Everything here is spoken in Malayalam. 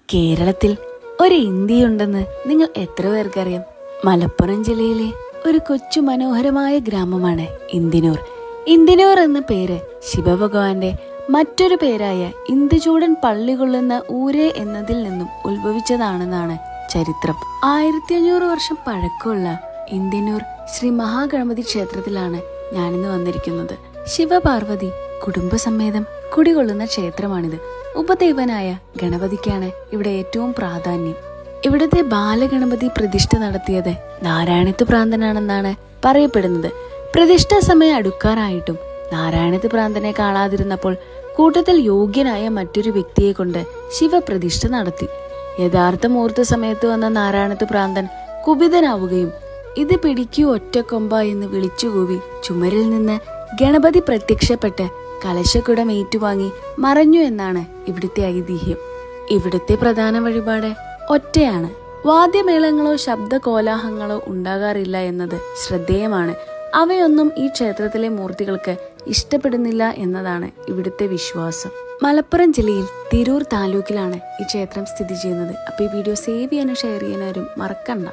കേരളത്തിൽ ഒരു ഇന്ത്യയുണ്ടെന്ന് നിങ്ങൾ എത്ര പേർക്കറിയാം? മലപ്പുറം ജില്ലയിലെ ഒരു കൊച്ചു മനോഹരമായ ഗ്രാമമാണ് ഇന്ദിനൂർ. ഇന്ദിനൂർ എന്ന പേര് ശിവഭഗവാന്റെ മറ്റൊരു പേരായ ഇന്ദുചൂടൻ പള്ളി കൊള്ളുന്ന ഊരേ എന്നതിൽ നിന്നും ഉത്ഭവിച്ചതാണെന്നാണ് ചരിത്രം. 1500 വർഷം പഴക്കമുള്ള ഇന്ദിനൂർ ശ്രീ മഹാഗണപതി ക്ഷേത്രത്തിലാണ് ഞാനിന്ന് വന്നിരിക്കുന്നത്. ശിവപാർവതി കുടുംബസമേതം കുടികൊള്ളുന്ന ക്ഷേത്രമാണിത്. ഉപദേവനായ ഗണപതിക്കാണ് ഇവിടെ ഏറ്റവും പ്രാധാന്യം. ഇവിടുത്തെ ബാലഗണപതി പ്രതിഷ്ഠ നടത്തിയത് നാരായണത്ത് പ്രാന്തനാണെന്നാണ് പറയപ്പെടുന്നത്. പ്രതിഷ്ഠാ സമയം അടുക്കാറായിട്ടും നാരായണത്ത് പ്രാന്തനെ കാണാതിരുന്നപ്പോൾ കൂട്ടത്തിൽ യോഗ്യനായ മറ്റൊരു വ്യക്തിയെ കൊണ്ട് ശിവപ്രതിഷ്ഠ നടത്തി. യഥാർത്ഥ മുഹൂർത്ത സമയത്ത് വന്ന നാരായണത്ത് പ്രാന്തൻ കുപിതനാവുകയും ഇത് പിടിക്കൂ ഒറ്റക്കൊമ്പ എന്ന് വിളിച്ചുകൂവി ചുമരിൽ നിന്ന് ഗണപതി പ്രത്യക്ഷപ്പെട്ട് കലശക്കുടം ഏറ്റുവാങ്ങി മറഞ്ഞു എന്നാണ് ഇവിടുത്തെ ഐതിഹ്യം. ഇവിടുത്തെ പ്രധാന വഴിപാട് ഒറ്റയാണ്. വാദ്യമേളങ്ങളോ ശബ്ദ കോലാഹലങ്ങളോ ഉണ്ടാകാറില്ല എന്നത് ശ്രദ്ധേയമാണ്. അവയൊന്നും ഈ ക്ഷേത്രത്തിലെ മൂർത്തികൾക്ക് ഇഷ്ടപ്പെടുന്നില്ല എന്നതാണ് ഇവിടുത്തെ വിശ്വാസം. മലപ്പുറം ജില്ലയിൽ തിരൂർ താലൂക്കിലാണ് ഈ ക്ഷേത്രം സ്ഥിതി ചെയ്യുന്നത്. അപ്പോൾ ഈ വീഡിയോ സേവ് ചെയ്യാനും ഷെയർ ചെയ്യാനും മറക്കണ്ട.